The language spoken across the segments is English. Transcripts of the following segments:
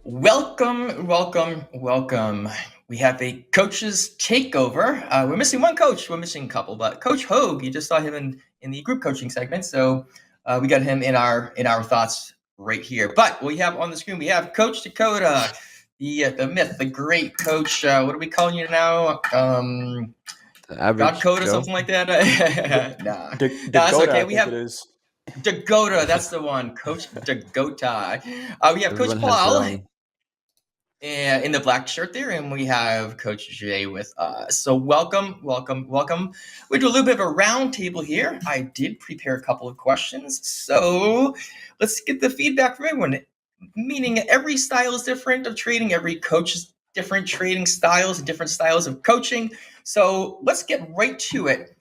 Welcome. We have a coach's takeover. We're missing one coach. We're missing a couple, but Coach Hogue, you just saw him in the group coaching segment, so we got him in our thoughts right here. But we have on the screen, we have Coach Dakota, the myth, the great coach. What are we calling you now? The God average Code or Joe. something like that? Nah, that's Dakota, okay. I We think it have is. Dakota. That's the one, Coach Dakota. We have Coach Everyone has their Paul own. in the black shirt there, and we have Coach Jay with us. So welcome. We do a little bit of a round table here. I did prepare a couple of questions, so let's get the feedback from everyone. Meaning every style is different of trading, every coach is different trading styles, different styles of coaching. So let's get right to it.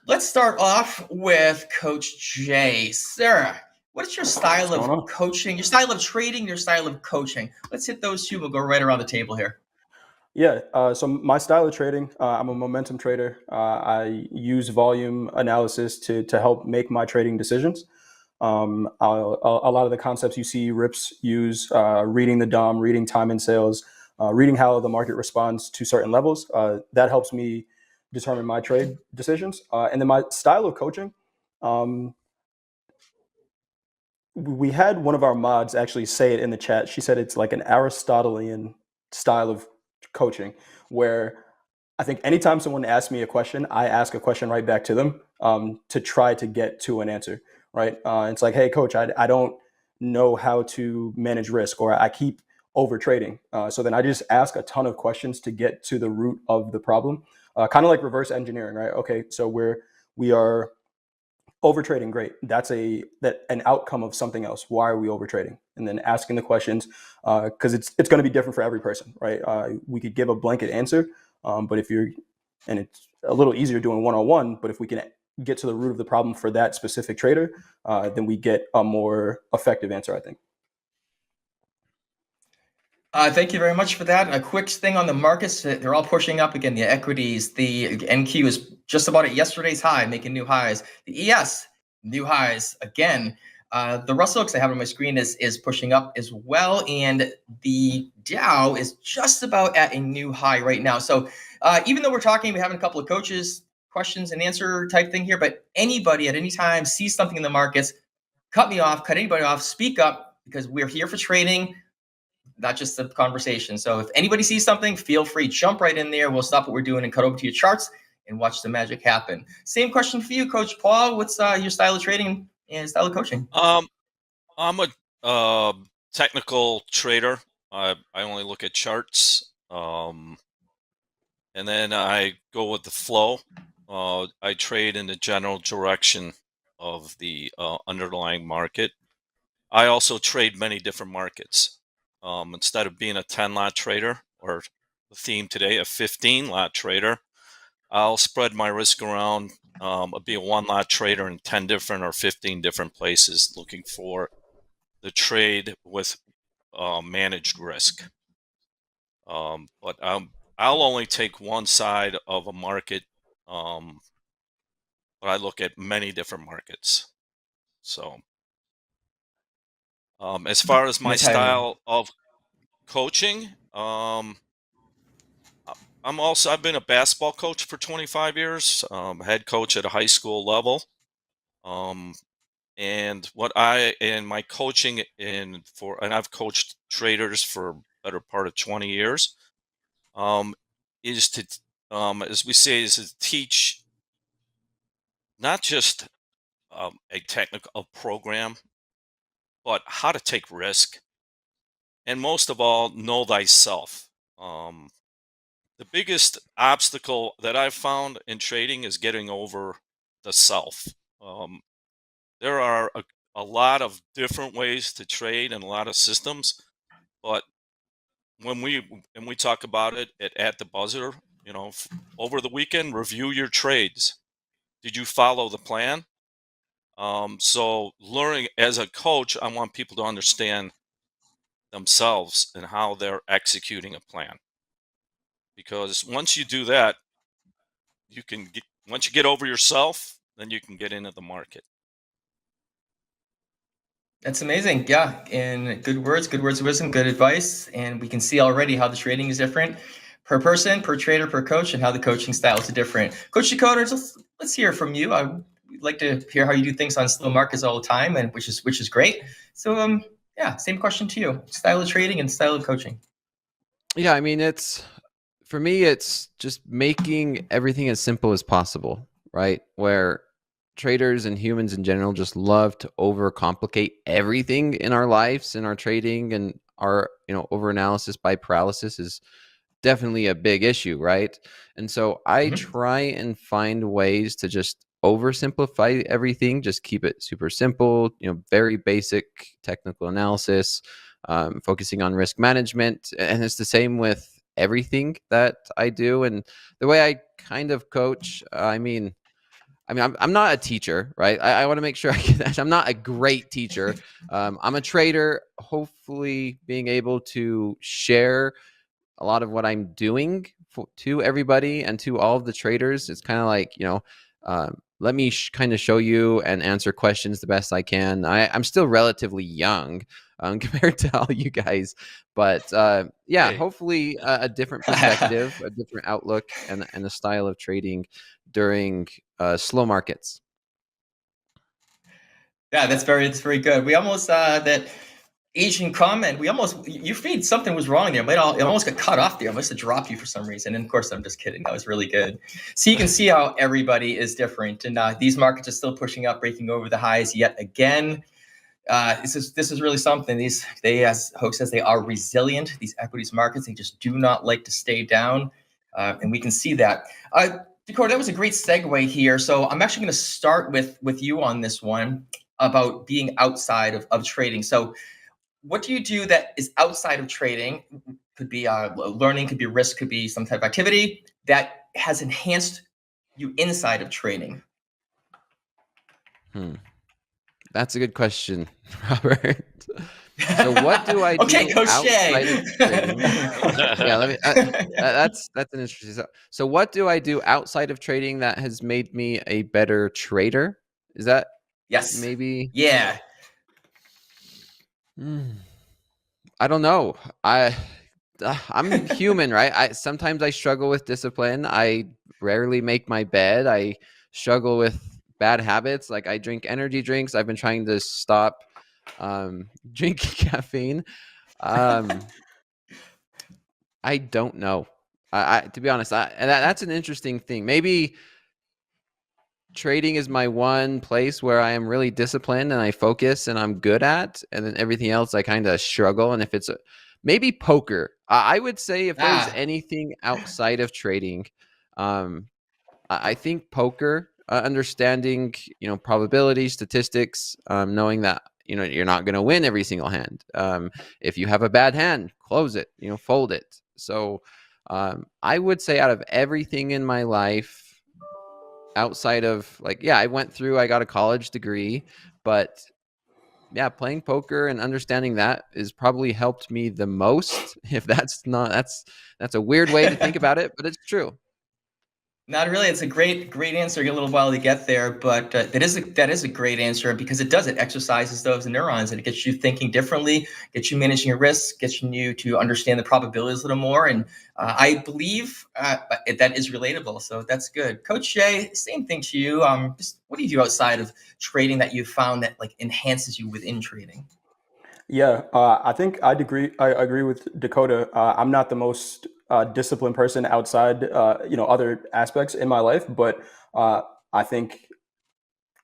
Let's start off with Coach Jay. Sarah, what is your style What's going of on? coaching, your style of trading, your style of coaching? Let's hit those two. We'll go right around the table here. Yeah. So my style of trading, I'm a momentum trader. I use volume analysis to help make my trading decisions. A lot of the concepts you see Rips use, reading the DOM, reading time and sales, reading how the market responds to certain levels. That helps me determine my trade decisions. And then my style of coaching, um, we had one of our mods actually say it in the chat. She said it's like an Aristotelian style of coaching, where I think anytime someone asks me a question, I ask a question right back to them to try to get to an answer. Right? It's like, hey, coach, I don't know how to manage risk, or I keep over trading. So then I just ask a ton of questions to get to the root of the problem, kind of like reverse engineering, right? Okay, so we are over trading, great. That's an outcome of something else. Why are we over trading? And then asking the questions, because it's going to be different for every person, right? We could give a blanket answer, but and it's a little easier doing one-on-one. But if we can get to the root of the problem for that specific trader, then we get a more effective answer, I think. Thank you very much for that. A quick thing on the markets. They're all pushing up again. The equities, the NQ is just about at yesterday's high, making new highs. The ES, new highs again. The Russell, because I have it on my screen, is pushing up as well. And the Dow is just about at a new high right now. So even though we're having a couple of coaches questions and answer type thing here, but anybody at any time sees something in the markets, cut me off, cut anybody off, speak up, because we're here for trading, not just the conversation. So if anybody sees something, feel free, jump right in there. We'll stop what we're doing and cut over to your charts and watch the magic happen. Same question for you, Coach Paul. What's your style of trading and style of coaching? I'm a technical trader. I only look at charts, and then I go with the flow. I trade in the general direction of the underlying market. I also trade many different markets. Instead of being a 10-lot trader, or the theme today, a 15-lot trader, I'll spread my risk around. I'll be a 1-lot trader in 10 different or 15 different places, looking for the trade with managed risk. But I'll only take one side of a market, but I look at many different markets. So as far as my That's how style of coaching, I've been a basketball coach for 25 years, head coach at a high school level. And my coaching and I've coached traders for better part of 20 years, is to, as we say, is to teach not just a technical program, but how to take risk, and most of all, know thyself. The biggest obstacle that I've found in trading is getting over the self. Um, there are a lot of different ways to trade and a lot of systems, but when we talk about it at the buzzer, over the weekend, review your trades. Did you follow the plan? So learning as a coach, I want people to understand themselves and how they're executing a plan. Because once you do that, once you get over yourself, then you can get into the market. That's amazing. Yeah. And good words of wisdom, good advice. And we can see already how the trading is different per person, per trader, per coach, and how the coaching styles are different. Coach Decoders, let's hear from you. I'd like to hear how you do things on slow markets all the time, and which is great. So yeah, same question to you. Style of trading and style of coaching. Yeah, I mean, for me, it's just making everything as simple as possible, right? Where traders and humans in general just love to overcomplicate everything in our lives, in our trading, and our overanalysis by paralysis is definitely a big issue, right? And so I try and find ways to just oversimplify everything, just keep it super simple, very basic technical analysis, focusing on risk management. And it's the same with everything that I do. And the way I kind of coach, I'm not a teacher, right? I want to make sure I get that. I'm not a great teacher. I'm a trader, hopefully being able to share a lot of what I'm doing to everybody and to all of the traders. It's kind of like, let me kind of show you and answer questions the best I can. I'm still relatively young compared to all you guys, but yeah, Hey. hopefully a different perspective, a different outlook, and a style of trading during slow markets. Yeah, that's very good. We almost that Asian comment. We almost your feed something was wrong there. It almost got cut off there. I must have dropped you for some reason. And of course, I'm just kidding. That was really good. So you can see how everybody is different, and these markets are still pushing up, breaking over the highs yet again. This is really something. As Hoke says, they are resilient. These equities markets, they just do not like to stay down, and we can see that. Dakota, that was a great segue here. So I'm actually going to start with you on this one about being outside of trading. So what do you do that is outside of trading? Could be learning, could be risk, could be some type of activity that has enhanced you inside of trading. That's a good question, Robert. So what do I do Okay, Coach outside Shay. of trading? Yeah, let me. That's an interesting. So what do I do outside of trading that has made me a better trader? Is that Yes. maybe? Yeah. I don't know. I'm human, right? Sometimes I struggle with discipline. I rarely make my bed. I struggle with bad habits. Like I drink energy drinks. I've been trying to stop drinking caffeine. I don't know. To be honest, that's an interesting thing. Maybe trading is my one place where I am really disciplined and I focus and I'm good at, and then everything else I kind of struggle. And if it's maybe poker, I would say if there's anything outside of trading, I think poker, understanding probability, statistics, knowing that you're not going to win every single hand. If you have a bad hand, close it, fold it. So I would say out of everything in my life, outside of I got a college degree, but yeah, playing poker and understanding that is probably helped me the most. If that's a weird way to think about it, but it's true. Not really. It's a great answer. Get a little while to get there, but that is a great answer because it exercises those neurons and it gets you thinking differently, gets you managing your risks, gets you to understand the probabilities a little more. And I believe that is relatable. So that's good. Coach Jay, same thing to you. Just what do you do outside of trading that you found that enhances you within trading? Yeah, I think I'd agree. I agree with Dakota. I'm not the most disciplined person outside, other aspects in my life, but I think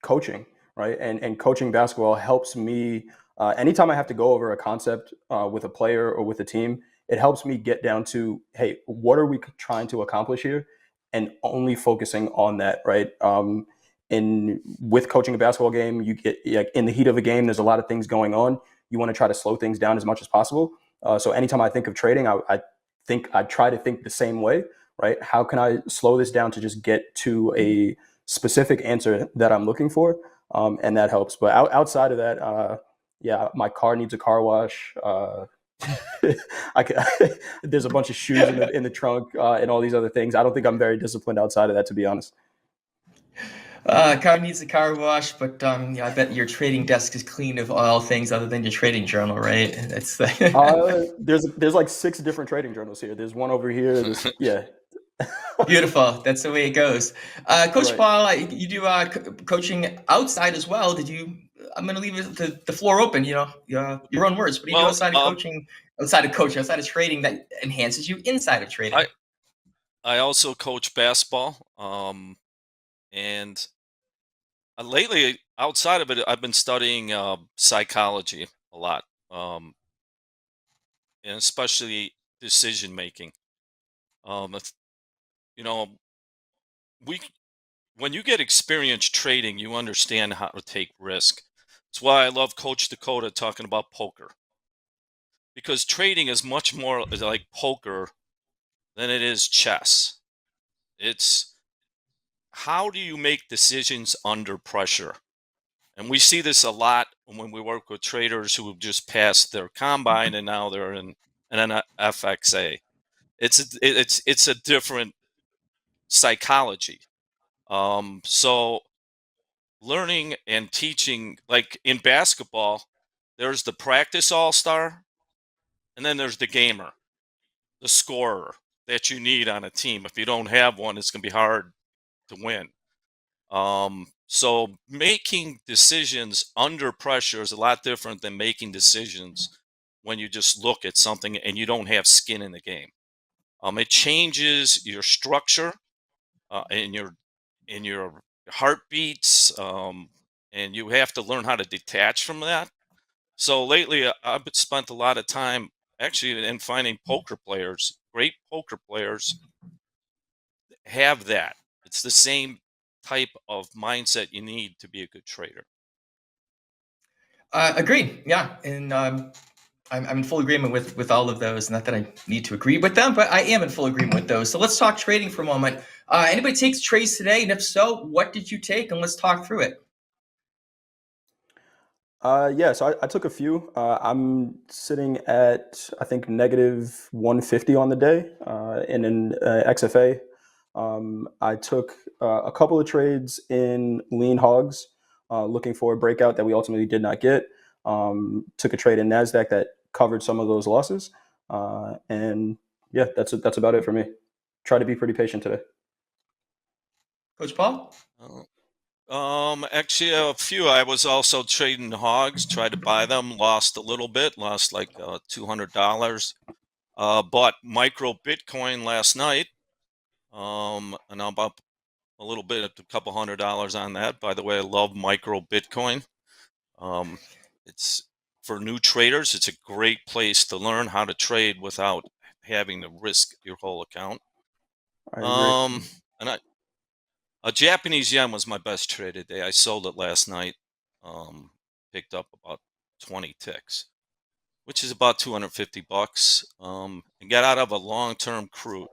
coaching, right, and coaching basketball helps me. Anytime I have to go over a concept with a player or with a team, it helps me get down to, hey, what are we trying to accomplish here, and only focusing on that, right? And with coaching a basketball game, you get in the heat of a game. There's a lot of things going on. You want to try to slow things down as much as possible. So anytime I think of trading, I think I try to think the same way, right? How can I slow this down to just get to a specific answer that I'm looking for? And that helps. But outside of that, yeah, my car needs a car wash. There's a bunch of shoes in the trunk and all these other things. I don't think I'm very disciplined outside of that, to be honest. Car needs a car wash, but yeah, I bet your trading desk is clean of all things other than your trading journal, right? It's There's like 6 different trading journals here. There's one over here. This yeah. beautiful. That's the way it goes. Coach Right. Paul, you do coaching outside as well. Did you? I'm going to leave the floor open. You know, your own words. What do you do Well, outside of coaching? Outside of trading that enhances you inside of trading. I also coach basketball. And lately, outside of it, I've been studying psychology a lot, and especially decision making. If, you know, we when you get experience trading, you understand how to take risk. That's why I love Coach Dakota talking about poker, because trading is much more like poker than it is chess. It's how do you make decisions under pressure? And we see this a lot when we work with traders who have just passed their combine and now they're in an FXA. It's a different psychology. So learning and teaching, like in basketball, there's the practice all-star, and then there's the gamer, the scorer that you need on a team. If you don't have one, it's going to be hard to win. So making decisions under pressure is a lot different than making decisions when you just look at something and you don't have skin in the game. It changes your structure in your heartbeats, and you have to learn how to detach from that. So lately, I've spent a lot of time actually in finding poker players, great poker players have that. It's the same type of mindset you need to be a good trader. Agreed. Yeah, and I'm in full agreement with all of those. Not that I need to agree with them, but I am in full agreement with those. So let's talk trading for a moment. Anybody takes trades today, and if so, what did you take? And let's talk through it. Yeah, so I took a few. I'm sitting at, I think, negative 150 on the day in an XFA. I took a couple of trades in lean hogs, looking for a breakout that we ultimately did not get. Took a trade in NASDAQ that covered some of those losses. And yeah, that's about it for me. Try to be pretty patient today. Coach Paul? Actually, a few. I was also trading hogs, tried to buy them, lost a little bit, lost like $200. Bought micro Bitcoin last night, and I'm up a little bit, a couple $100 on that. By the way, I love micro Bitcoin. It's for new traders. It's a great place to learn how to trade without having to risk your whole account. I agree. And a Japanese yen was my best trade today. I sold it last night. Picked up about 20 ticks, which is about $250. And got out of a long-term crude.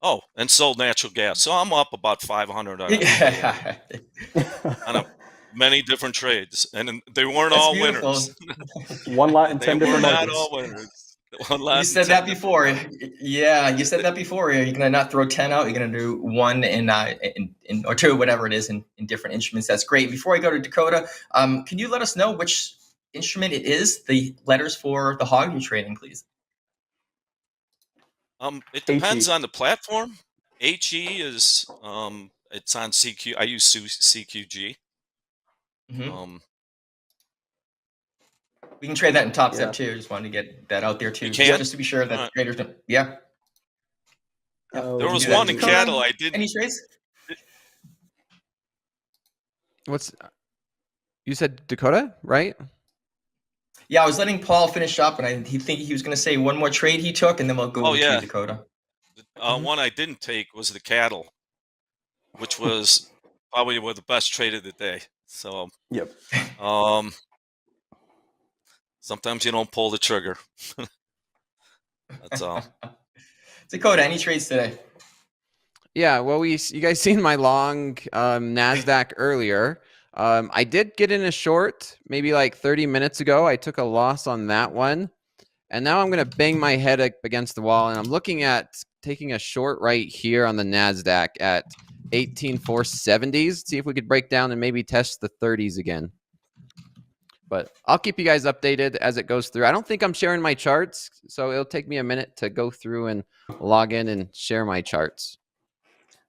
Oh, and sold natural gas. So I'm up about 500 on a day on many different trades, and they weren't That's all beautiful. winners. One lot in They 10 were different not markets. all winners. One lot You in said 10 that different before. markets. Yeah, you said that before. You're gonna not throw 10 out. You're gonna do one in or two, whatever it is, in different instruments. That's great. Before I go to Dakota, can you let us know which instrument it is? The letters for the hog you're trading, please. It HE. depends on the platform. HE is it's on CQ. I use CQG. Mm-hmm. We can trade that in Topstep Yeah. too. Just wanted to get that out there too, You can? just to be sure that All right. traders don't. Yeah. Yeah. Oh, There We can was do that. one in Dakota, cattle. I didn't. any trades? What's you said Dakota, right? Yeah, I was letting Paul finish up, and he was going to say one more trade he took, and then we'll go Oh over to you, yeah. Dakota. One I didn't take was the cattle, which was probably the best trade of the day. So, Yep. sometimes you don't pull the trigger. That's all. Dakota, any trades today? Yeah, well, you guys seen my long NASDAQ earlier. I did get in a short maybe like 30 minutes ago. I took a loss on that one. And now I'm going to bang my head up against the wall. And I'm looking at taking a short right here on the NASDAQ at 18,470s. See if we could break down and maybe test the 30s again. But I'll keep you guys updated as it goes through. I don't think I'm sharing my charts, so it'll take me a minute to go through and log in and share my charts.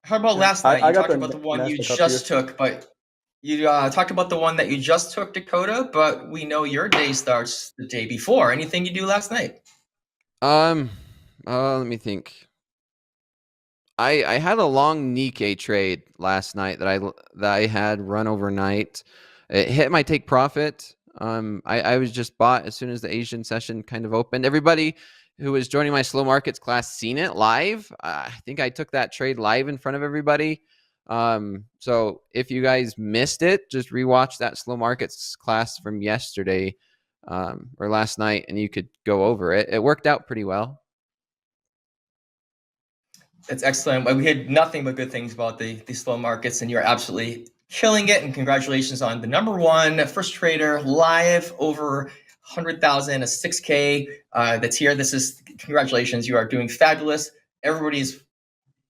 How about last night? I You got talked the about the one you Nasdaq up here. just took, but you talked about the one that you just took, Dakota. But we know your day starts the day before. Anything you do last night? Let me think. I had a long Nikkei trade last night that I had run overnight. It hit my take profit. I was just bought as soon as the Asian session kind of opened. Everybody who was joining my slow markets class seen it live. I think I took that trade live in front of everybody. So if you guys missed it, just rewatch that slow markets class from yesterday or last night, and you could go over it. It worked out pretty well. It's excellent. We had nothing but good things about the slow markets, and you're absolutely killing it. And congratulations on the #1 first trader live over 100,000, a 6K that's here. This is congratulations. You are doing fabulous. Everybody's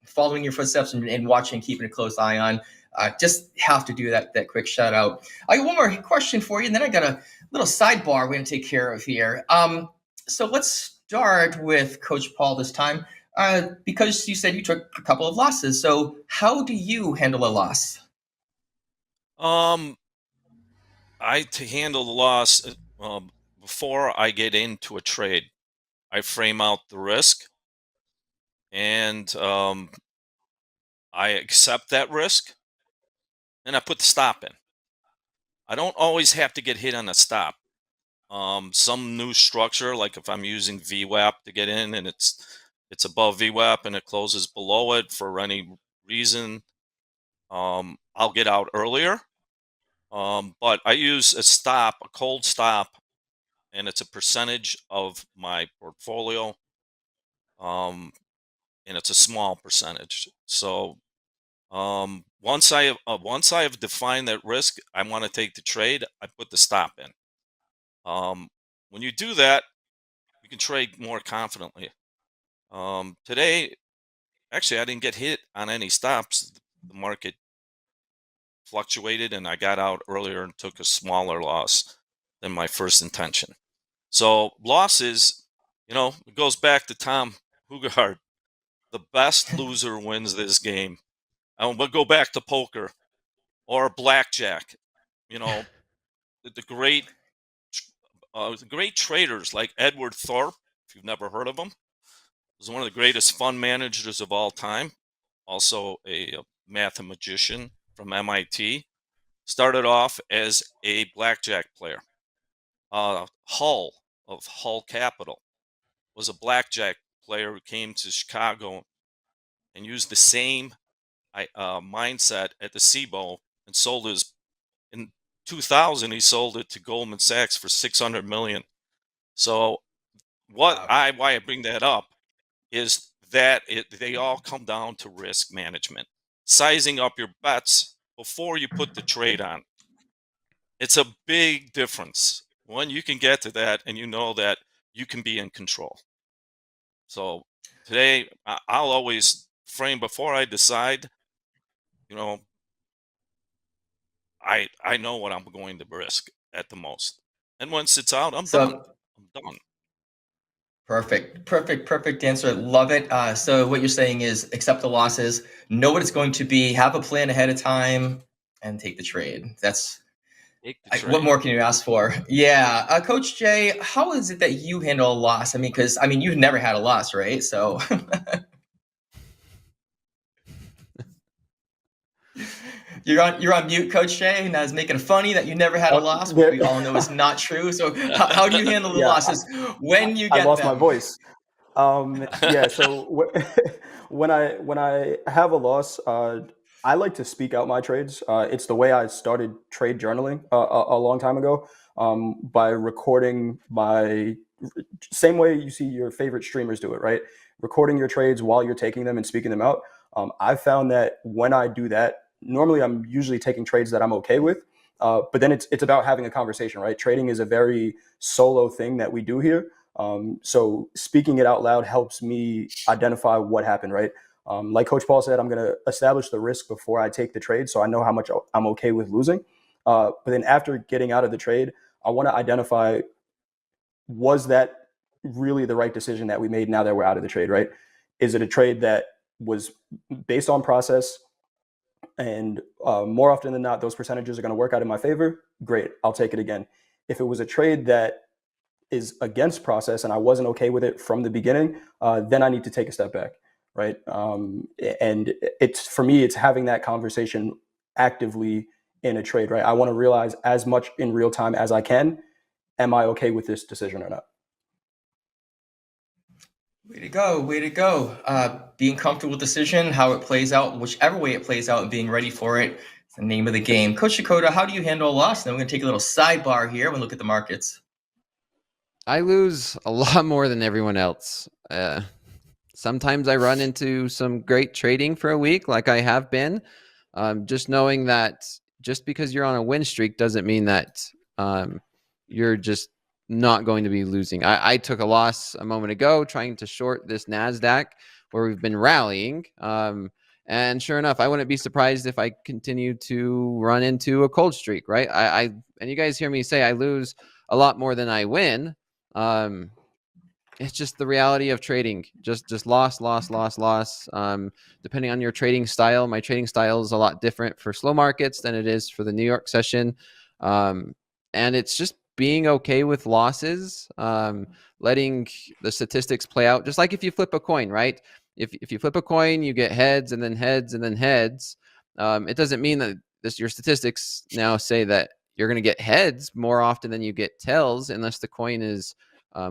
following your footsteps and watching, keeping a close eye on. Just have to do that quick shout out. I got one more question for you, and then I got a little sidebar we're going to take care of here. So let's start with Coach Paul this time. Because you said you took a couple of losses. So how do you handle a loss? I to handle the loss before I get into a trade, I frame out the risk, and I accept that risk, and I put the stop in. I don't always have to get hit on a stop. Some new structure, like if I'm using VWAP to get in and it's above VWAP and it closes below it for any reason, I'll get out earlier. But I use a cold stop, and it's a percentage of my portfolio, and it's a small percentage. So once I have defined that risk, I want to take the trade, I put the stop in. When you do that, you can trade more confidently. Today, actually, I didn't get hit on any stops. The market fluctuated, and I got out earlier and took a smaller loss than my first intention. So losses, it goes back to Tom Hugard. The best loser wins this game. We'll go back to poker or blackjack. The great traders like Edward Thorpe, if you've never heard of him, was one of the greatest fund managers of all time. Also a mathematician from MIT. Started off as a blackjack player. Hull of Hull Capital was a blackjack player who came to Chicago and used the same mindset at the SIBO and sold in 2000 he sold it to Goldman Sachs for 600 million. So why I bring that up is that they all come down to risk management, sizing up your bets before you put the trade on. It's a big difference when you can get to that and you know that you can be in control. So today, I'll always frame before I decide, I know what I'm going to risk at the most. And once it's out, I'm done. I'm done. Perfect answer. Love it. So what you're saying is accept the losses, know what it's going to be, have a plan ahead of time, and take the trade. What more can you ask for? Yeah. Coach Jay, how is it that you handle a loss? I mean, because you've never had a loss, right? So you're on mute, Coach Jay, and I was making funny that you never had a loss, which we all know is not true. So how do you handle the losses when you get I lost them? my voice. Yeah. So when I have a loss, I like to speak out my trades. It's the way I started trade journaling a long time ago, by recording my same way you see your favorite streamers do it, right? Recording your trades while you're taking them and speaking them out. I found that when I do that, normally I'm usually taking trades that I'm okay with. But then it's about having a conversation, right? Trading is a very solo thing that we do here. So speaking it out loud helps me identify what happened, right? Like Coach Paul said, I'm going to establish the risk before I take the trade, so I know how much I'm okay with losing. But then after getting out of the trade, I want to identify, was that really the right decision that we made now that we're out of the trade, right? Is it a trade that was based on process, and more often than not, those percentages are going to work out in my favor? Great, I'll take it again. If it was a trade that is against process and I wasn't okay with it from the beginning, then I need to take a step back, right? And it's, for me, it's having that conversation actively in a trade, right? I want to realize as much in real time as I can, am I okay with this decision or not? Way to go, way to go. Being comfortable with decision, how it plays out, whichever way it plays out, and being ready for it. It's the name of the game. Coach Dakota, how do you handle a loss? Now we're going to take a little sidebar here and look at the markets. I lose a lot more than everyone else. Sometimes I run into some great trading for a week, like I have been. Just knowing that just because you're on a win streak doesn't mean that you're just not going to be losing. I took a loss a moment ago trying to short this NASDAQ where we've been rallying. And sure enough, I wouldn't be surprised if I continue to run into a cold streak, right? And you guys hear me say I lose a lot more than I win. It's just the reality of trading. Just loss. Depending on your trading style, my trading style is a lot different for slow markets than it is for the New York session. And it's just being okay with losses, letting the statistics play out. Just like if you flip a coin, right? If you flip a coin, you get heads and then heads and then heads. It doesn't mean that your statistics now say that you're going to get heads more often than you get tails, unless the coin is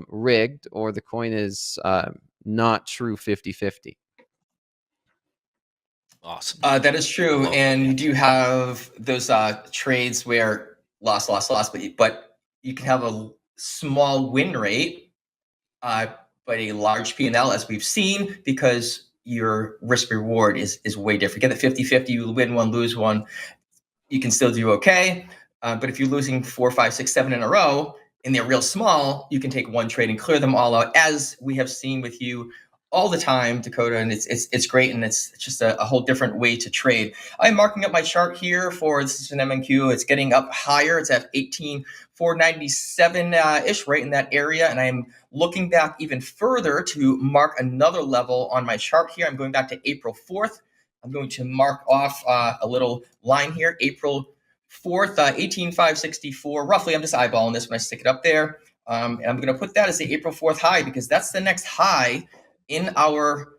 rigged or the coin is not true 50-50. Awesome. That is true, and you do have those trades where loss, but you can have a small win rate, but a large P&L, as we've seen, because your risk reward is way different. Get the 50-50, you win one, lose one, you can still do okay. But if you're losing 4, 5, 6, 7 in a row, and they're real small, you can take one trade and clear them all out, as we have seen with you all the time, Dakota, and it's great, and it's just a whole different way to trade. I'm marking up my chart here for, this is an MNQ. It's getting up higher. It's at 18,497-ish, right in that area, and I'm looking back even further to mark another level on my chart here. I'm going back to April 4th. I'm going to mark off a little line here, April 4th, 18,564, roughly. I'm just eyeballing this when I stick it up there. And I'm going to put that as the April 4th high, because that's the next high in our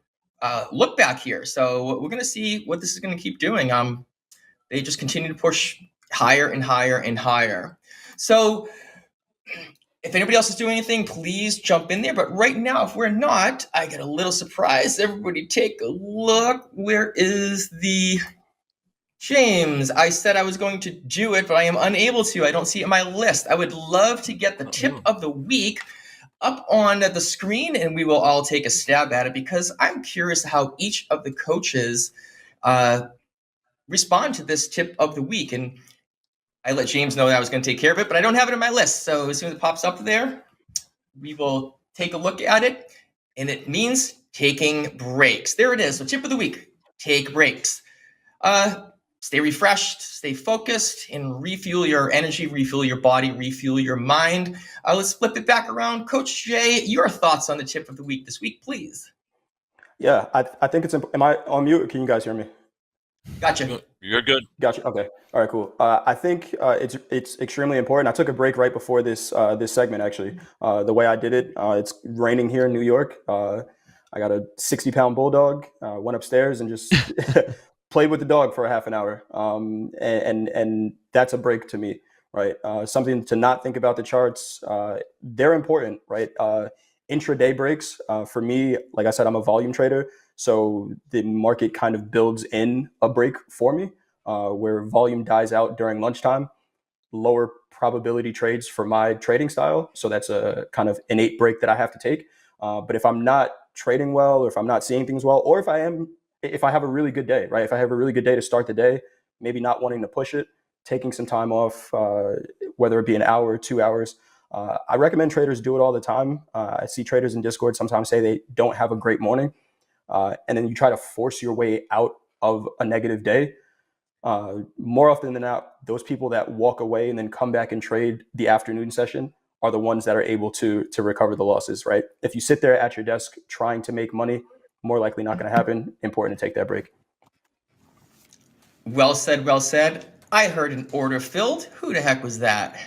look back here. So we're going to see what this is going to keep doing. They just continue to push higher and higher and higher. So if anybody else is doing anything, please jump in there. But right now, if we're not, I get a little surprised. Everybody take a look. Where is the James? I said I was going to do it, but I am unable to. I don't see it on my list. I would love to get the tip of the week up on the screen, and we will all take a stab at it, because I'm curious how each of the coaches respond to this tip of the week. And I let James know that I was going to take care of it, but I don't have it on my list. So as soon as it pops up there, we will take a look at it, and it means taking breaks. There it is. So tip of the week, take breaks. Stay refreshed, stay focused, and refuel your energy, refuel your body, refuel your mind. Let's flip it back around. Coach Jay, your thoughts on the tip of the week this week, please. Yeah, I think it's important. Am I on mute, or can you guys hear me? Gotcha. You're good. Gotcha. Okay. All right. Cool. I think it's extremely important. I took a break right before this segment. Actually, the way I did it, it's raining here in New York. I got a 60-pound bulldog. Went upstairs and just played with the dog for a half an hour. And that's a break to me, right? Something to not think about the charts. They're important, right? Intraday breaks for me. Like I said, I'm a volume trader. So the market kind of builds in a break for me, where volume dies out during lunchtime, lower probability trades for my trading style. So that's a kind of innate break that I have to take. But if I'm not trading well, or if I'm not seeing things well, or if I have a really good day, right? If I have a really good day to start the day, maybe not wanting to push it, taking some time off, whether it be an hour or 2 hours. I recommend traders do it all the time. I see traders in Discord sometimes say they don't have a great morning. and then you try to force your way out of a negative day, more often than not, those people that walk away and then come back and trade the afternoon session are the ones that are able to recover the losses, right? If you sit there at your desk trying to make money, more likely not going to happen. Important to take that break. Well said, well said. I heard an order filled. Who the heck was that?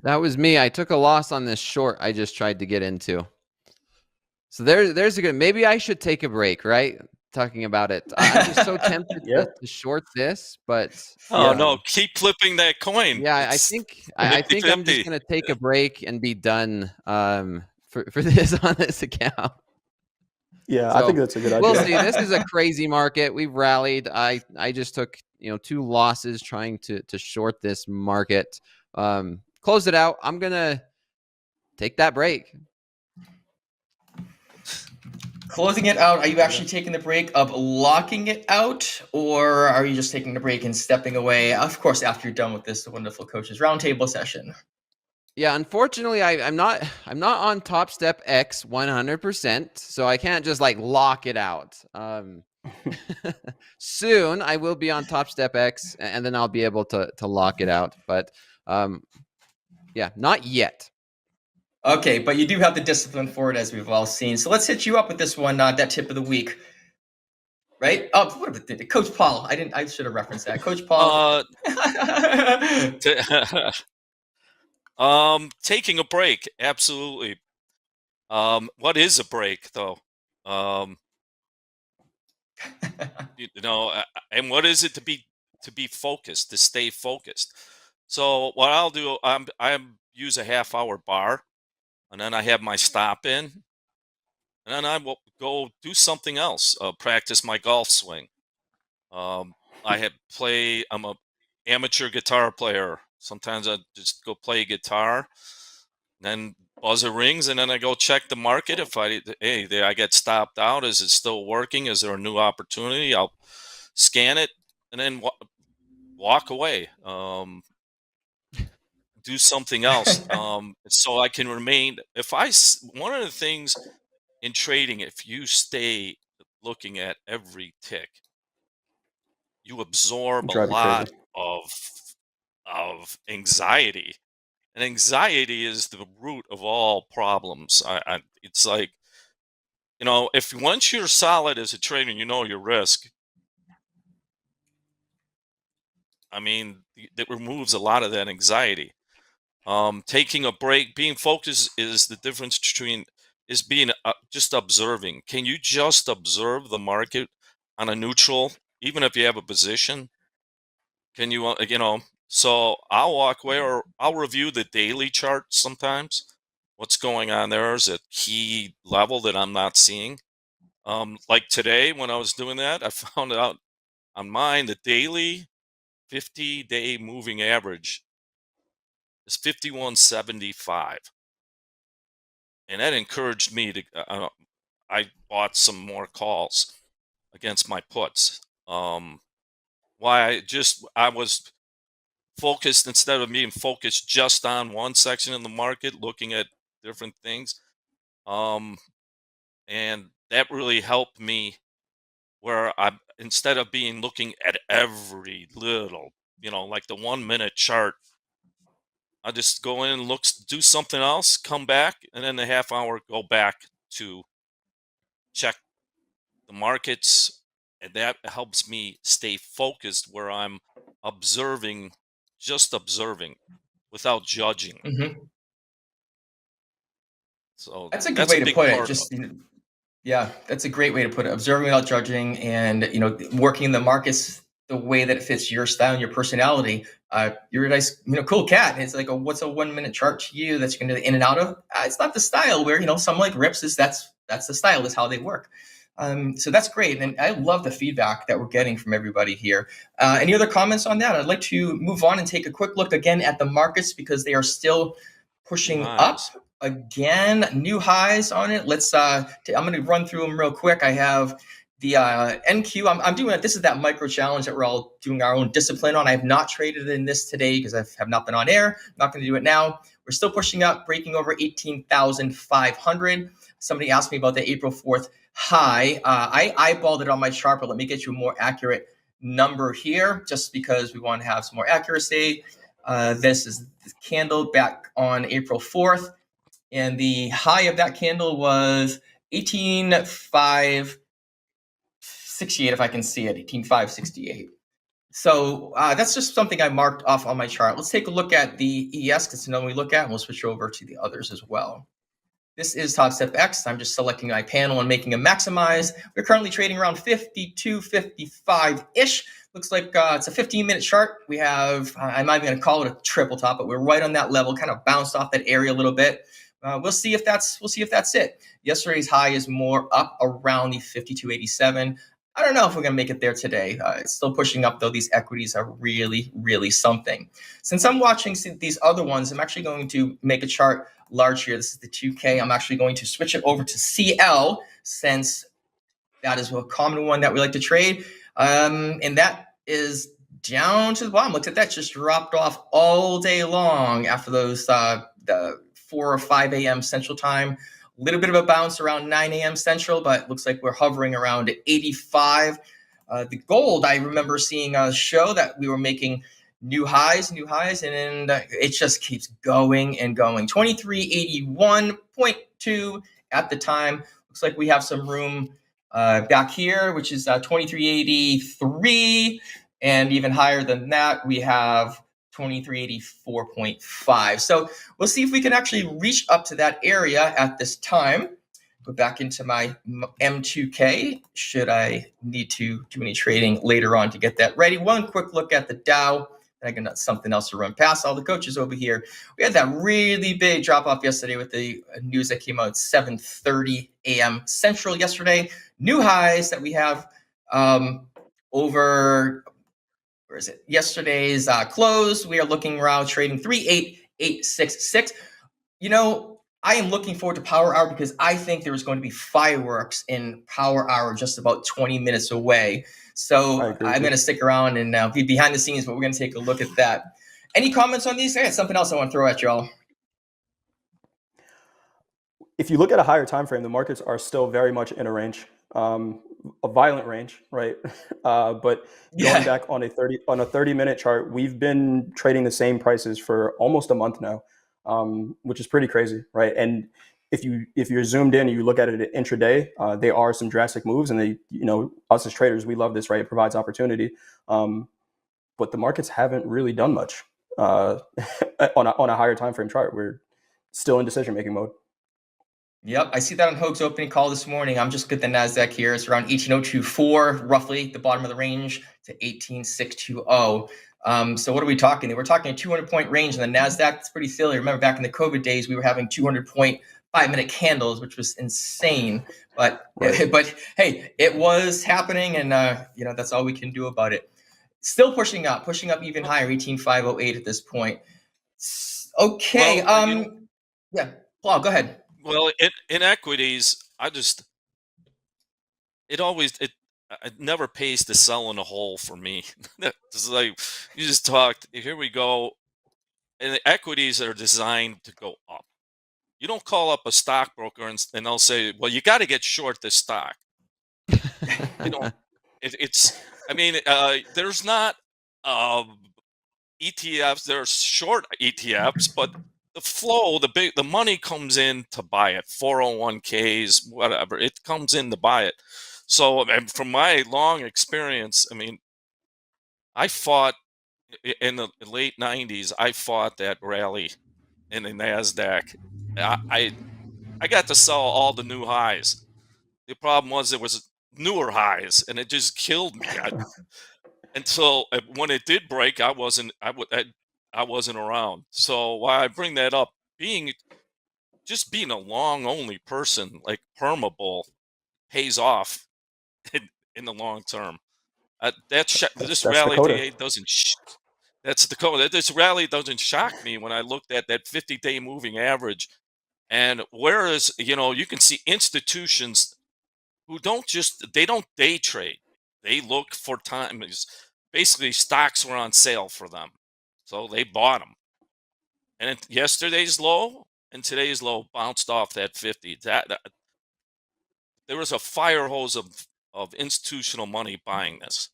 That was me. I took a loss on this short I just tried to get into. So there's a good, maybe I should take a break, right? Talking about it. I'm just so tempted Yeah. to short this, but Oh Yeah. no, keep flipping that coin. yeah, I It's think I'm 50-50. just gonna take a break and be done for this on this account. Yeah, So, I think that's a good idea. We'll see. This is a crazy market. We've rallied. I just took 2 losses trying to short this market. Close it out. I'm gonna take that break. Closing it out, are you actually taking the break of locking it out, or are you just taking the break and stepping away? Of course, after you're done with this wonderful coaches roundtable session. Yeah, unfortunately, I'm not on Topstep X 100%, so I can't just like lock it out. Soon I will be on Topstep X, and then I'll be able to lock it out. But yeah, not yet. Okay, but you do have the discipline for it, as we've all seen. So let's hit you up with this one, that tip of the week. Right? Oh, what about Coach Paul? I should have referenced that. Coach Paul. Taking a break, absolutely. What is a break, though? And what is it to be focused, to stay focused? So what I'll do, I use a half-hour bar, and then I have my stop in, and then I will go do something else, practice my golf swing. I'm a amateur guitar player. Sometimes I just go play guitar, then buzzer rings, and then I go check the market. If I get stopped out, is it still working? Is there a new opportunity? I'll scan it and then walk away. Do something else, so I can remain. One of the things in trading, if you stay looking at every tick, you absorb a Drive you lot crazy. of anxiety, and anxiety is the root of all problems. It's like, if once you're solid as a trader, you know your risk. I mean, it removes a lot of that anxiety. Taking a break, being focused is the difference between being just observing. Can you just observe the market on a neutral, even if you have a position? Can you, so I'll walk away, or I'll review the daily chart sometimes. What's going on there is a key level that I'm not seeing. Like today, when I was doing that, I found out on mine, the daily 50-day moving average is 51.75. And that encouraged me to, I bought some more calls against my puts. I was focused, instead of being focused just on one section in the market, looking at different things. And that really helped me, where instead of looking at every little, like the 1 minute chart, I just go in, do something else, come back, and then the half hour go back to check the markets, and that helps me stay focused, where I'm just observing without judging. Mm-hmm. So That's a good that's way a to big put it. part Just of it. yeah, that's a great way to put it. Observing without judging, and working the markets the way that it fits your style and your personality. You're a nice, cool cat. It's like, what's a 1 minute chart to you that you can do in and out of? It's not the style where some like rips is that's the style, is how they work. So that's great, and I love the feedback that we're getting from everybody here. Any other comments on that? I'd like to move on and take a quick look again at the markets, because they are still pushing up. Nice. Again, new highs on it. I'm going to run through them real quick. I have The NQ, I'm doing it. This is that micro challenge that we're all doing our own discipline on. I have not traded in this today because I have not been on air. I'm not going to do it now. We're still pushing up, breaking over 18,500. Somebody asked me about the April 4th high. I eyeballed it on my chart, but let me get you a more accurate number here just because we want to have some more accuracy. This is the candle back on April 4th. And the high of that candle was 18,568, if I can see it, 18,568. So that's just something I marked off on my chart. Let's take a look at the ES because it's the one we look at, and we'll switch over to the others as well. This is Topstep X. I'm just selecting my panel and making a maximize. We're currently trading around 52, 55-ish. Looks like it's a 15-minute chart. We have, I'm not even going to call it a triple top, but we're right on that level, kind of bounced off that area a little bit. We'll see if that's it. Yesterday's high is more up around the 52.87. I don't know if we're going to make it there today. It's still pushing up, though. These equities are really, really something. Since I'm watching these other ones, I'm actually going to make a chart large here. This is the 2K. I'm actually going to switch it over to CL since that is a common one that we like to trade. And that is down to the bottom. Look at that. Just dropped off all day long after those the 4 or 5 a.m. Central Time. A little bit of a bounce around 9 a.m. Central, but looks like we're hovering around 85. The gold, I remember seeing a show that we were making new highs, and it just keeps going and going. 2381.2 at the time. Looks like we have some room back here, which is 2383, and even higher than that, we have 2384.5. So we'll see if we can actually reach up to that area at this time. Go back into my M2K should I need to do any trading later on to get that ready. One quick look at the Dow. I got something else to run past all the coaches over here. We had that really big drop off yesterday with the news that came out at 7:30 a.m. Central yesterday. New highs that we have over, where is it? Yesterday's close. We are looking around trading 38866. You know, I am looking forward to Power Hour because I think there is going to be fireworks in Power Hour just about 20 minutes away. So I'm going to stick around and be behind the scenes, but we're going to take a look at that. Any comments on these? I got something else I want to throw at y'all. If you look at a higher time frame, the markets are still very much in a range, a violent range, right? But going back on a 30-minute chart, we've been trading the same prices for almost a month now, which is pretty crazy, right? And if you're zoomed in and you look at it intraday, there are some drastic moves, and us as traders, we love this, right? It provides opportunity, but the markets haven't really done much on a higher time frame chart. We're still in decision making mode. Yep, I see that on Hoag's opening call this morning. I'm just good at the NASDAQ here. It's around 18,024, roughly the bottom of the range, to 18,620. So what are we talking? We're talking a 200-point range in the NASDAQ. It's pretty silly. Remember back in the COVID days, we were having 200-point 5-minute candles, which was insane. But hey, it was happening, and that's all we can do about it. Still pushing up even higher, 18,508 at this point. Okay. Yeah, Paul, go ahead. Well, in equities, it never pays to sell in a hole for me. It's like you just talked. Here we go. And the equities are designed to go up. You don't call up a stockbroker and they'll say, "Well, you got to get short this stock." There's not ETFs. There's short ETFs, but the flow, the money comes in to buy it. 401ks, whatever, it comes in to buy it. So, from my long experience, I fought in the late 90s. I fought that rally in the NASDAQ. I got to sell all the new highs. The problem was there was newer highs, and it just killed me. Until when it did break, I wasn't around. So why I bring that up, being a long only person, like permabull, pays off in the long term. This rally today doesn't. That's the code. This rally doesn't shock me when I looked at that 50-day moving average, and whereas you can see institutions who they don't day trade. They look for times. Basically, stocks were on sale for them, so they bought them. And yesterday's low and today's low bounced off that 50. There was a fire hose of institutional money buying this,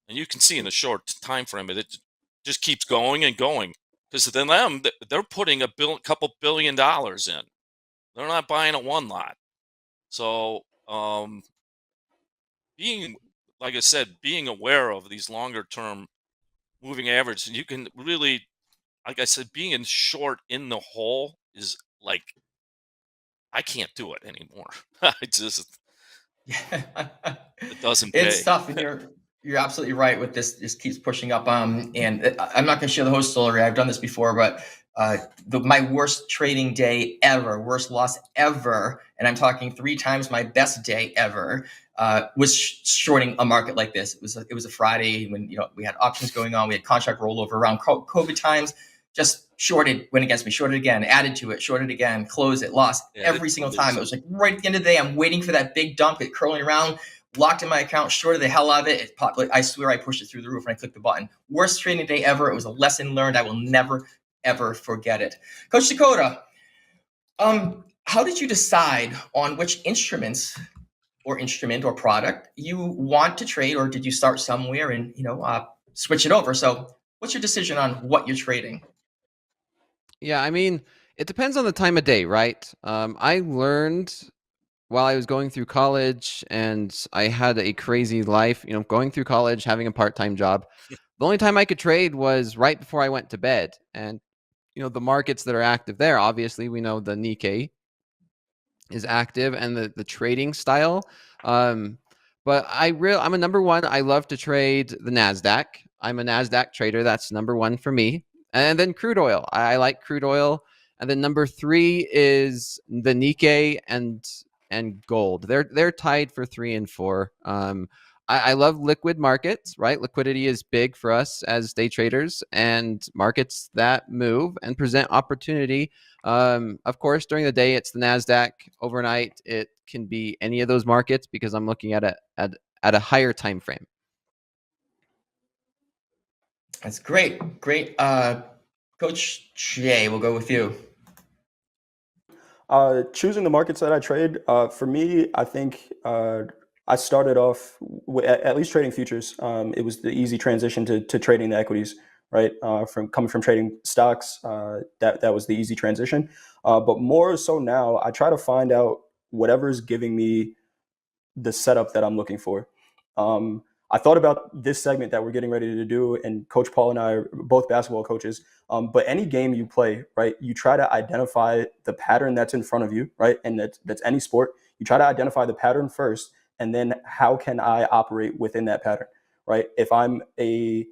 and you can see in a short time frame it just keeps going and going. Because to them, they're putting couple $1 billion in. They're not buying a one lot. So being, like I said, being aware of these longer term moving average, you can really, like I said, being in short in the hole is like, I can't do it anymore. I just, it doesn't It's pay. tough, and you're absolutely right with this. This keeps pushing up. And I'm not going to share the whole story. I've done this before, but my worst trading day ever, worst loss ever, and I'm talking 3 times my best day ever, was shorting a market like this. It was a Friday when we had options going on, we had contract rollover around COVID times. Just shorted, went against me, shorted again, added to it, shorted again, closed it, lost every single time. It was like right at the end of the day, I'm waiting for that big dump, it curling around, locked in my account, shorted the hell out of it. It popped, like, I swear I pushed it through the roof and I clicked the button. Worst trading day ever. It was a lesson learned. I will never, ever forget it. Coach Dakota, how did you decide on which instrument or product you want to trade, or did you start somewhere and switch it over? So what's your decision on what you're trading? Yeah, I mean, it depends on the time of day, right? I learned while I was going through college, and I had a crazy life, going through college, having a part-time job. The only time I could trade was right before I went to bed. And, the markets that are active there, obviously, we know the Nikkei is active and the trading style. But I'm a number one. I love to trade the NASDAQ. I'm a NASDAQ trader. That's number one for me. And then crude oil. I like crude oil. And then number 3 is the Nikkei and gold. They're tied for 3 and 4. I love liquid markets, right? Liquidity is big for us as day traders, and markets that move and present opportunity. Of course, during the day, it's the NASDAQ. Overnight, it can be any of those markets because I'm looking at a higher time frame. That's great. Great. Coach Jay, we'll go with you. Choosing the markets that I trade, for me, I think I started off at least trading futures. It was the easy transition to trading the equities, right? From coming from trading stocks, that was the easy transition. But more so now, I try to find out whatever's giving me the setup that I'm looking for. I thought about this segment that we're getting ready to do, and Coach Paul and I are both basketball coaches. But any game you play, right, you try to identify the pattern that's in front of you, right, and that's any sport. You try to identify the pattern first, and then how can I operate within that pattern, right? If I'm if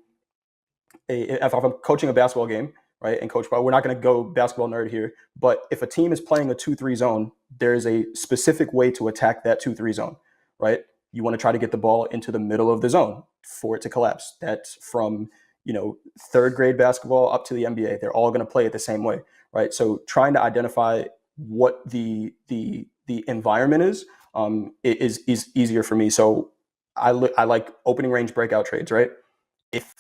I'm coaching a basketball game, right, and Coach Paul, we're not going to go basketball nerd here, but if a team is playing a 2-3 zone, there's a specific way to attack that 2-3 zone, right? You want to try to get the ball into the middle of the zone for it to collapse. That's from, 3rd grade basketball up to the NBA. They're all going to play it the same way, right? So trying to identify what the environment is easier for me. So I like opening range breakout trades, right? If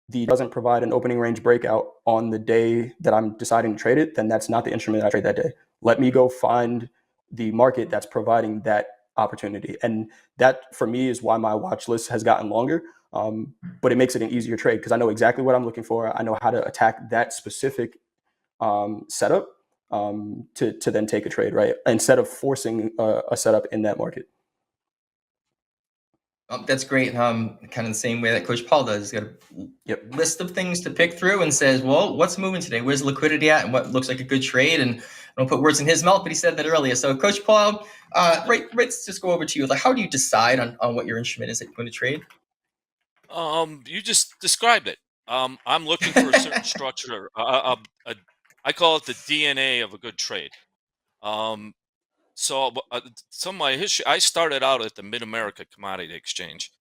the doesn't provide an opening range breakout on the day that I'm deciding to trade it, then that's not the instrument I trade that day. Let me go find the market that's providing that opportunity. And that, for me, is why my watch list has gotten longer. But it makes it an easier trade because I know exactly what I'm looking for. I know how to attack that specific setup to then take a trade, right? Instead of forcing a setup in that market. That's great. Kind of the same way that Coach Paul does. He's got a list of things to pick through and says, well, what's moving today? Where's liquidity at? And what looks like a good trade? And I don't put words in his mouth, but he said that earlier. So Coach Paul, let's just go over to you. Like, how do you decide on what your instrument is that you're going to trade? You just described it. I'm looking for a certain structure. I call it the DNA of a good trade. So some of my history, I started out at the Mid-America Commodity Exchange.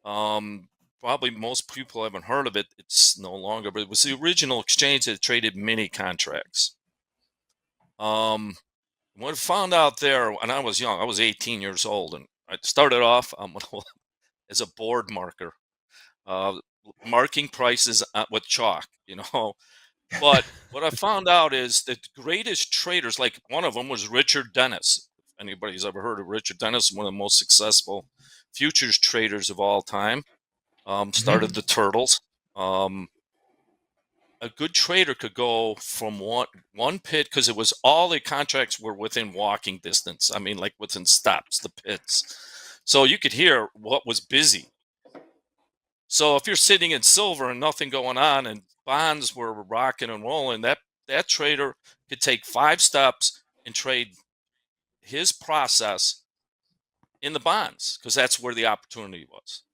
Probably most people haven't heard of it. It's no longer, but it was the original exchange that traded mini contracts. What I found out there when I was young, I was 18 years old, and I started off as a board marker, uh, marking prices with chalk, But what I found out is that the greatest traders, like one of them was Richard Dennis. If anybody's ever heard of Richard Dennis, one of the most successful futures traders of all time, started the Turtles. A good trader could go from one pit, because it was all the contracts were within walking distance. I mean, like within stops, the pits. So you could hear what was busy. So if you're sitting in silver and nothing going on, and bonds were rocking and rolling, that trader could take 5 steps and trade his process in the bonds, because that's where the opportunity was.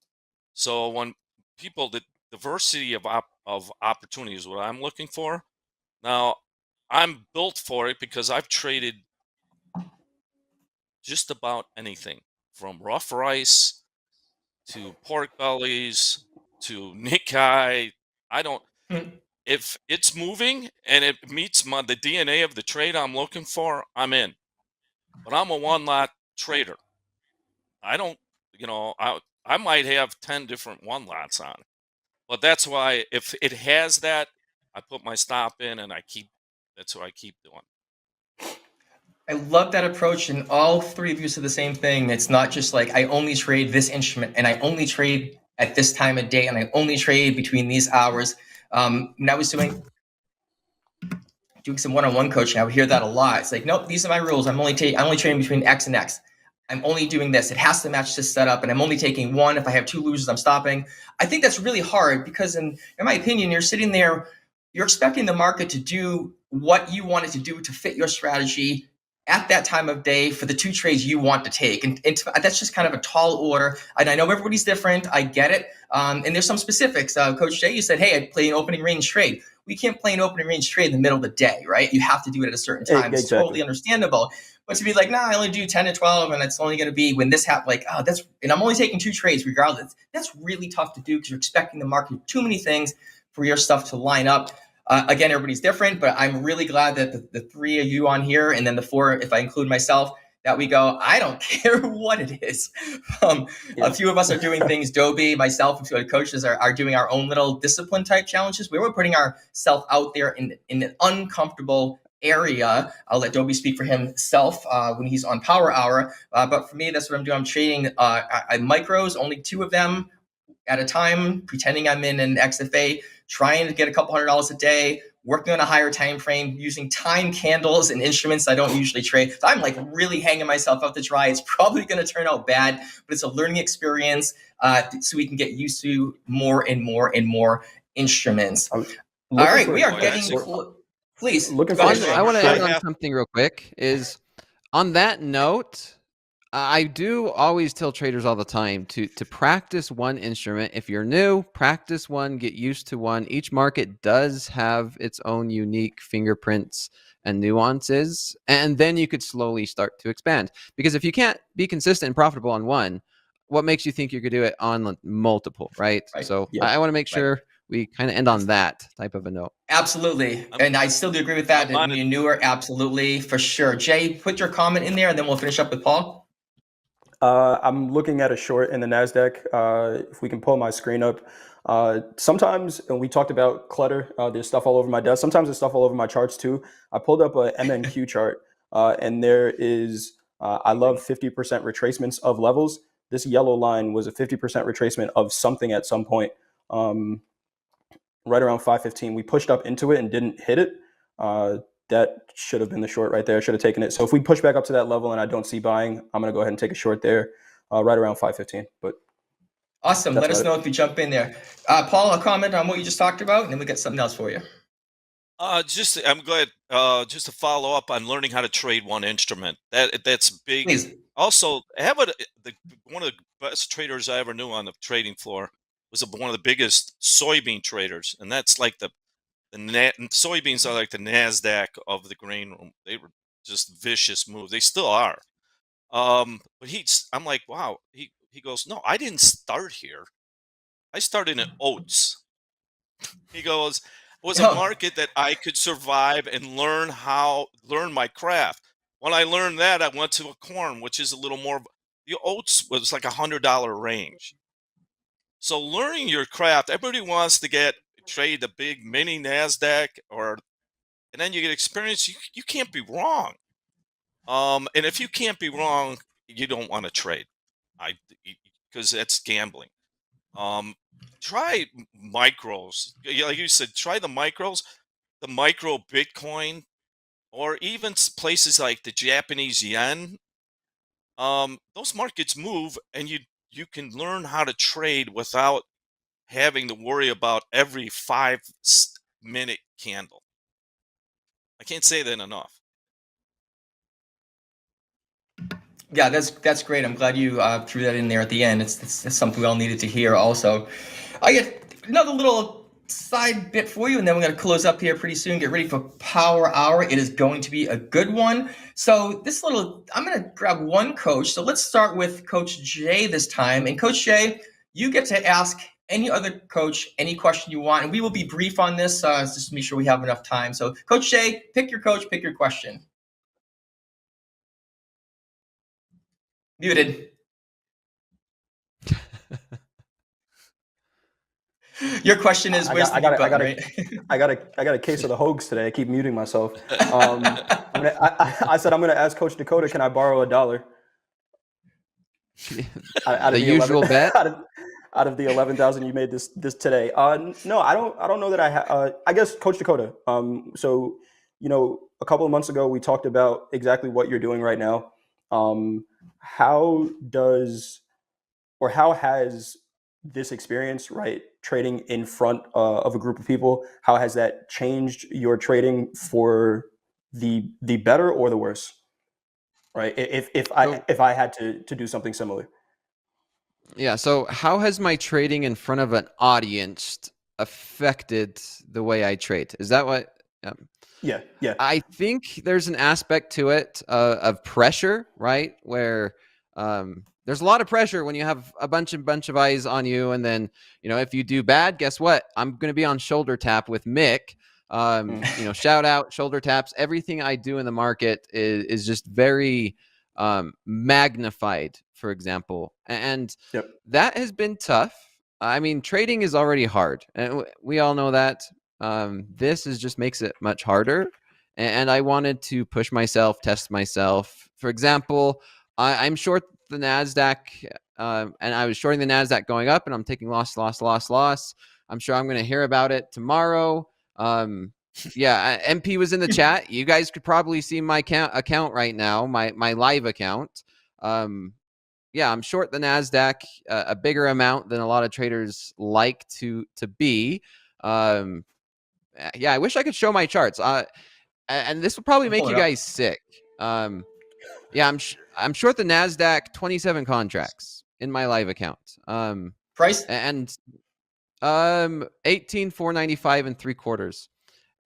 So when the diversity of opportunity is what I'm looking for. Now, I'm built for it because I've traded just about anything from rough rice to pork bellies to Nikkei. I don't If it's moving and it meets the DNA of the trade I'm looking for, I'm in. But I'm a one lot trader. I don't, I might have 10 different one lots on. But that's why if it has that, I put my stop in and that's what I keep doing. I love that approach, and all three of you said the same thing. It's not just like I only trade this instrument, and I only trade at this time of day, and I only trade between these hours. When I was doing some one-on-one coaching, I would hear that a lot. It's like, nope, these are my rules. I'm only trading between X and X. I'm only doing this. It has to match this setup, and I'm only taking one. If I have 2 losers, I'm stopping. I think that's really hard because, in my opinion, you're sitting there, you're expecting the market to do what you want it to do to fit your strategy at that time of day for the 2 trades you want to take. And that's just kind of a tall order. And I know everybody's different. I get it. And there's some specifics. Coach Jay, you said, hey, I play an opening range trade. We can't play an opening range trade in the middle of the day, right? You have to do it at a certain time. It's Exactly. totally understandable. But to be like, I only do 10 to 12, and it's only going to be when this happens, like, and I'm only taking 2 trades regardless. That's really tough to do because you're expecting the market too many things for your stuff to line up. Again, everybody's different, but I'm really glad that the 3 of you on here, and then the 4, if I include myself, that we go, I don't care what it is. A few of us are doing things. Dobie, myself, and 2 other coaches are doing our own little discipline type challenges where we're putting ourselves out there in an uncomfortable area. I'll let Dobie speak for himself when he's on Power Hour. But for me, that's what I'm doing. I'm trading micros, only 2 of them at a time, pretending I'm in an XFA, trying to get a couple $100 a day, working on a higher time frame, using time candles and instruments I don't usually trade. So I'm like really hanging myself out to dry. It's probably going to turn out bad, but it's a learning experience so we can get used to more and more and more instruments. All right, we are getting please. I want to end on something real quick. Is on that note, I do always tell traders all the time to practice one instrument. If you're new, practice one, get used to one. Each market does have its own unique fingerprints and nuances, and then you could slowly start to expand. Because if you can't be consistent and profitable on one, what makes you think you could do it on multiple, right? So I want to make sure we kind of end on that type of a note. Absolutely. And I still do agree with that. And you're newer, absolutely, for sure. Jay, put your comment in there, and then we'll finish up with Paul. I'm looking at a short in the NASDAQ. If we can pull my screen up. Sometimes, and we talked about clutter, there's stuff all over my desk. Sometimes there's stuff all over my charts too. I pulled up a MNQ chart, and there is, I love 50% retracements of levels. This yellow line was a 50% retracement of something at some point. Right around 515, we pushed up into it and didn't hit it. That should have been the short right there. I should have taken it. So if we push back up to that level and I don't see buying, I'm going to go ahead and take a short there, right around 515. But awesome. Let us know if you jump in there. Paul, a comment on what you just talked about, and then we got something else for you. I'm glad just to follow up on learning how to trade one instrument. That's big. Please. Also, one of the best traders I ever knew on the trading floor was one of the biggest soybean traders, and that's like soybeans are like the NASDAQ of the grain room. They were just vicious moves. They still are. But I'm like, wow. He goes, no, I didn't start here. I started in oats. He goes, it was a market that I could survive and learn my craft. When I learned that, I went to a corn, which is a little more. The oats was like $100 range. So learning your craft, everybody wants to trade the big mini NASDAQ, and then you get experience. You can't be wrong. And if you can't be wrong, you don't want to trade. Because that's gambling. Try micros. Like you said, try the micros, the micro Bitcoin, or even places like the Japanese yen. Those markets move, and you can learn how to trade without having to worry about every 5-minute candle. I can't say that enough. Yeah, that's great. I'm glad you threw that in there at the end. It's something we all needed to hear. Also, I get another little side bit for you, and then we're going to close up here pretty soon. Get ready for Power Hour. It is going to be a good one. So I'm going to grab one coach. So let's start with Coach Jay this time. And Coach Jay, you get to ask any other coach any question you want, and we will be brief on this, just to make sure we have enough time. So, Coach Jay, pick your coach, pick your question. Muted. Your question is, where's the mute button, right? I got a case of the hoax today. I keep muting myself. I said I'm gonna ask Coach Dakota, can I borrow $1? The usual bet. Out of the 11,000 you made this today. No, I don't know that I guess Coach Dakota. So a couple of months ago we talked about exactly what you're doing right now. How has this experience, right, trading in front of a group of people, how has that changed your trading for the better or the worse? Right. If I had to do something similar. Yeah. So how has my trading in front of an audience affected the way I trade? Is that what? Yeah. I think there's an aspect to it of pressure, right? Where there's a lot of pressure when you have a bunch of eyes on you, and then if you do bad, guess what? I'm going to be on shoulder tap with Mick. Shout out, shoulder taps. Everything I do in the market is just very magnified, for example, and that has been tough. I mean, trading is already hard, and we all know that. This just makes it much harder, and I wanted to push myself, test myself. For example, I'm short the NASDAQ, and I was shorting the NASDAQ going up, and I'm taking loss. I'm sure I'm going to hear about it tomorrow. MP was in the chat. You guys could probably see my account right now, my live account. I'm short the NASDAQ a bigger amount than a lot of traders like to be. I wish I could show my charts. And this would probably make you guys sick. I'm short the NASDAQ 27 contracts in my live account. Price? And 18,495 and 3/4.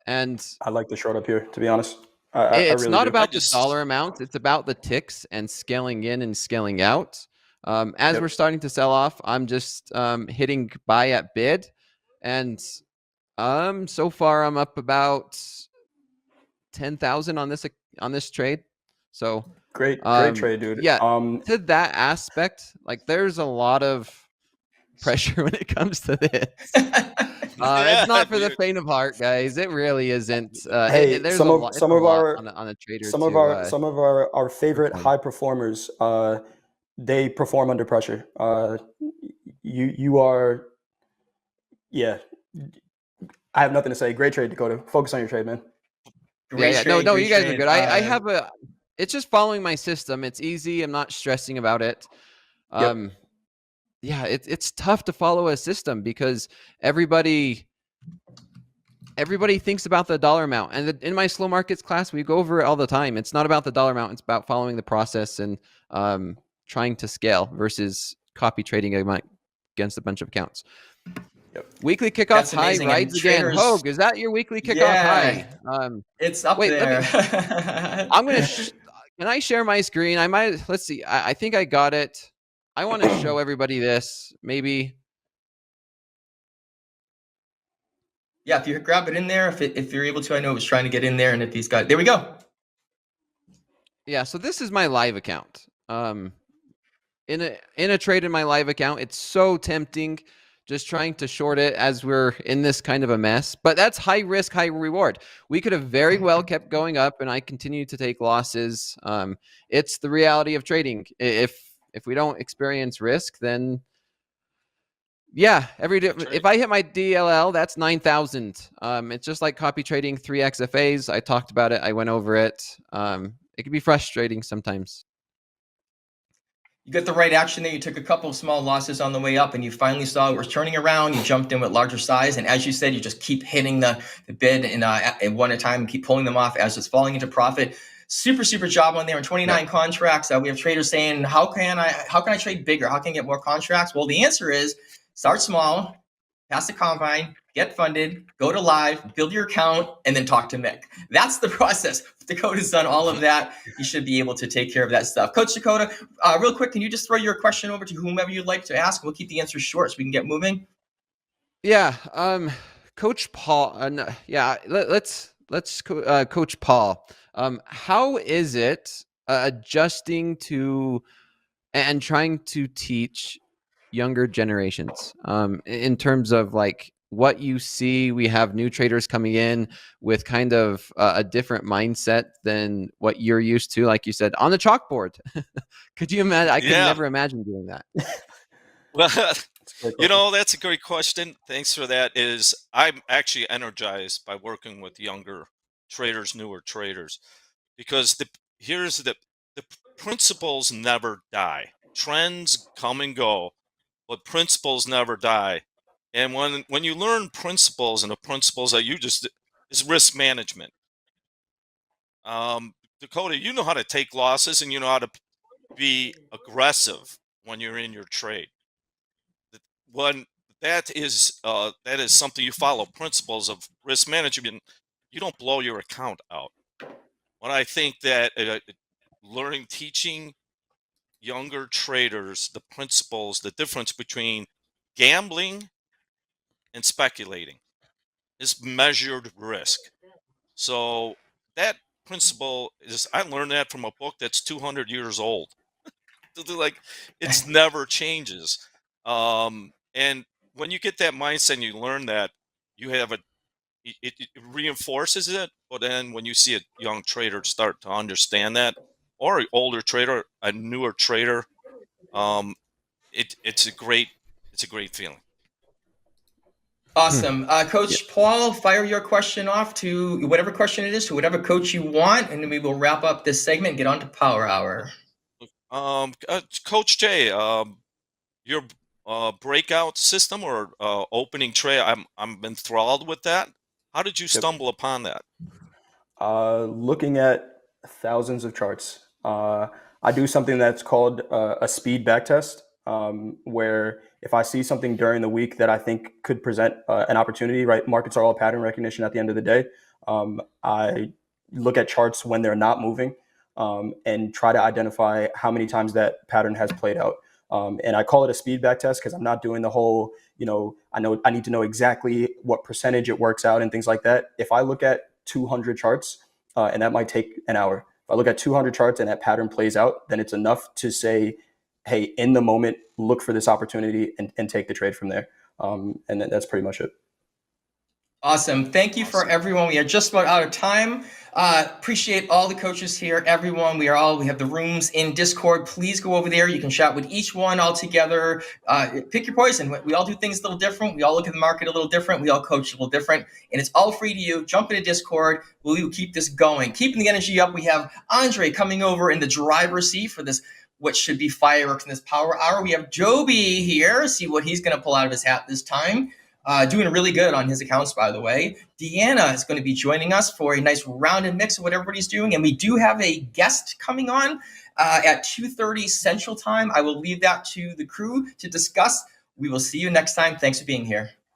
And I like the short up here, to be honest. It's really not do. about the dollar amount. It's about the ticks and scaling in and scaling out. As we're starting to sell off, I'm just hitting buy at bid. And so far I'm up about 10,000 on this trade. So great trade, dude. Yeah. To that aspect, like there's a lot of pressure when it comes to this. It's not for the faint of heart, guys. It really isn't. Hey, there's some a of lot on a trader. Some of our favorite high performers, they perform under pressure. You are, yeah. I have nothing to say. Great trade, Dakota. Focus on your trade, man. Great trade, you guys are good. I have it's just following my system. It's easy. I'm not stressing about it. It's tough to follow a system because everybody thinks about the dollar amount. And in my slow markets class, we go over it all the time. It's not about the dollar amount. It's about following the process and trying to scale versus copy trading against a bunch of accounts. Weekly kickoff high rides again. Hogue, is that your weekly kickoff high? It's up there. I'm going to... Can I share my screen? Let's see. I think I got it. I want to show everybody this. Maybe. Yeah, if you grab it in there, if you're able to. I know it was trying to get in there, and if he's got it. There we go. Yeah, so this is my live account. In a trade in my live account, it's so tempting just trying to short it as we're in this kind of a mess. But that's high risk, high reward. We could have very well kept going up, and I continue to take losses. It's the reality of trading. If we don't experience risk, then yeah, if I hit my DLL, that's 9,000. It's just like copy trading 3XFAs. I talked about it. I went over it. It can be frustrating sometimes. You got the right action there. You took a couple of small losses on the way up, and you finally saw it was turning around. You jumped in with larger size, and as you said, you just keep hitting the bid in one at a time and keep pulling them off as it's falling into profit. Super job on there. In 29 contracts, we have traders saying, how can I trade bigger? How can I get more contracts? Well, the answer is start small, pass the combine, get funded, go to live, build your account, and then talk to Mick. That's the process. Dakota's done all of that. You should be able to take care of that stuff. Coach Dakota, real quick, can you just throw your question over to whomever you'd like to ask? We'll keep the answers short so we can get moving. Yeah, Coach Paul. Let's Coach Paul. How is it adjusting to and trying to teach younger generations in terms of like what you see? We have new traders coming in with kind of a different mindset than what you're used to, like you said, on the chalkboard. Could you imagine? I could never imagine doing that. Well, that's a great question. Thanks for that. I'm actually energized by working with younger traders, newer traders, because the principles never die. Trends come and go, but principles never die. And when you learn principles, and the principles that is risk management. Dakota, you know how to take losses, and you know how to be aggressive when you're in your trade. When that is something you follow, principles of risk management. You don't blow your account out. When I think that teaching younger traders the principles, the difference between gambling and speculating is measured risk. So that principle I learned that from a book that's 200 years old. Like, it's never changes. And when you get that mindset and you learn that, you have it reinforces it. But then when you see a young trader start to understand that, or an older trader, a newer trader, it's a great feeling. Awesome. Coach Paul, fire your question off to whatever question it is, to whatever coach you want, and then we will wrap up this segment and get on to Power Hour. Coach Jay, your breakout system or opening trade, I'm enthralled with that. How did you stumble upon that? Looking at thousands of charts. I do something that's called a speed backtest, where if I see something during the week that I think could present an opportunity, right? Markets are all pattern recognition at the end of the day. I look at charts when they're not moving and try to identify how many times that pattern has played out. And I call it a speed back test because I'm not doing the whole, I need to know exactly what percentage it works out and things like that. If I look at 200 charts, and that might take an hour. If I look at 200 charts and that pattern plays out, then it's enough to say, hey, in the moment, look for this opportunity and take the trade from there. And that's pretty much it. Awesome. Thank you for everyone. We are just about out of time. Appreciate all the coaches here, everyone. We have the rooms in Discord. Please go over there. You can chat with each one all together. Pick your poison. We all do things a little different. We all look at the market a little different. We all coach a little different. And it's all free to you. Jump into Discord. We will keep this going. Keeping the energy up. We have Andre coming over in the driver's seat for this, what should be fireworks in this Power Hour. We have Joby here. See what he's going to pull out of his hat this time. Doing really good on his accounts, by the way. Deanna is going to be joining us for a nice rounded mix of what everybody's doing. And we do have a guest coming on at 2:30 Central Time. I will leave that to the crew to discuss. We will see you next time. Thanks for being here.